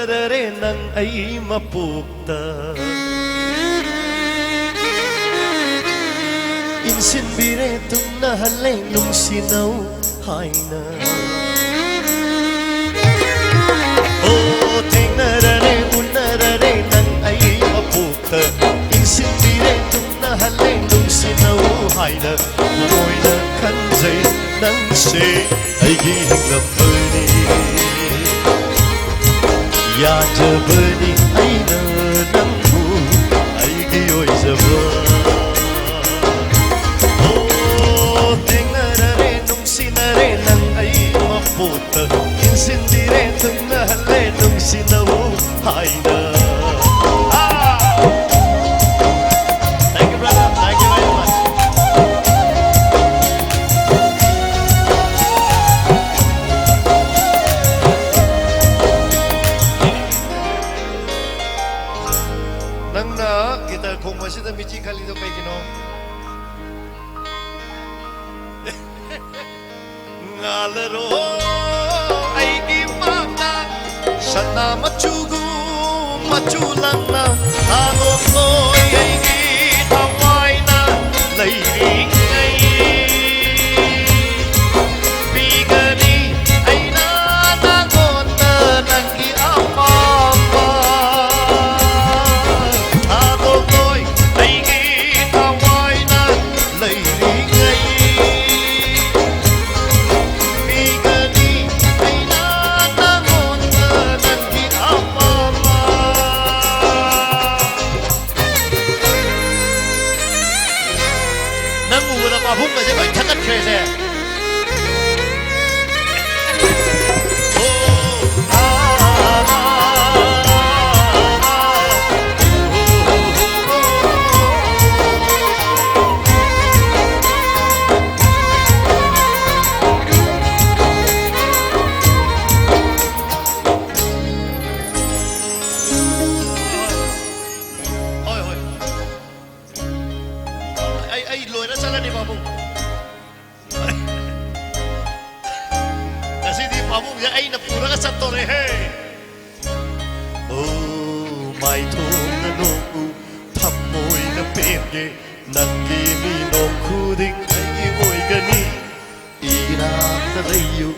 ꯊꯦꯡꯅꯔꯔꯦ ꯅꯪ ꯑꯩ ꯃꯄꯣꯛꯇ 인신비래 뚱나할래 뭉시나우 하이나 오 땡나라래 운나라래 난 아이 마포터 인신비래 뚱나할래 뭉시나우 하이나 모이나 간자이 낭세 아이기 행감버니 야저버니 아이나 남부 아이기 오이저버 Puta, insindire tunnahalle nungsinawu haina. Thank you, brother. Thank you very much. Nangna kita khongmasida michi khalido kaigino. Ngalaro aigi mata sana machugu machulangna halo noi aigi thawaina leiri ngai bigani aina na gota nangi amapa halo noi aigi thawaina leiri ngai Hung là sẽ phải thắt cắt khe xe. Ai lùi nó sana đi babu. Kasi di babu ya ai na pura ka santo re he. Oh mai thong na no ku thap moi na pen ge nangi ni no khu ding ai oi ga ni ina na leyu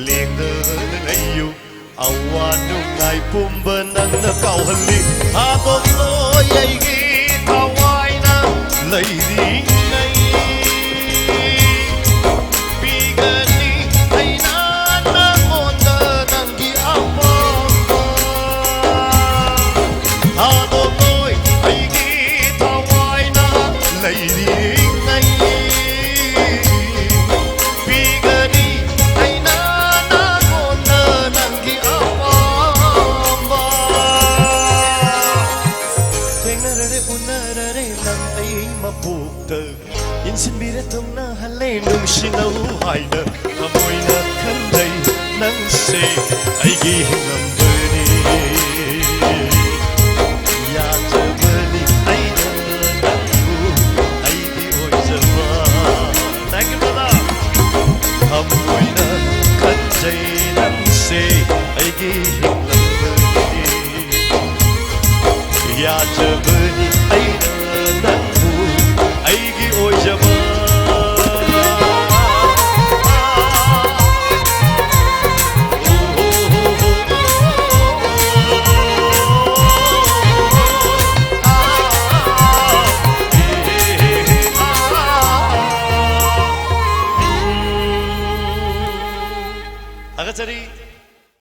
leng de na leyu awan nu ngai pum ban nang na kau hali ha ko oi ai gi thawai na lei di 인신비래 뚱나할래 뭉시나우 하이나 아모이나 간다이 낭세 아이기 행남버니 야저버니 아이나 남부 아이기 오이저봐 Thank you brother 아모이나 간다이 낭세 아이기 행남버니 야저버니 아이나 남부 아이기 오이저봐 아가짜리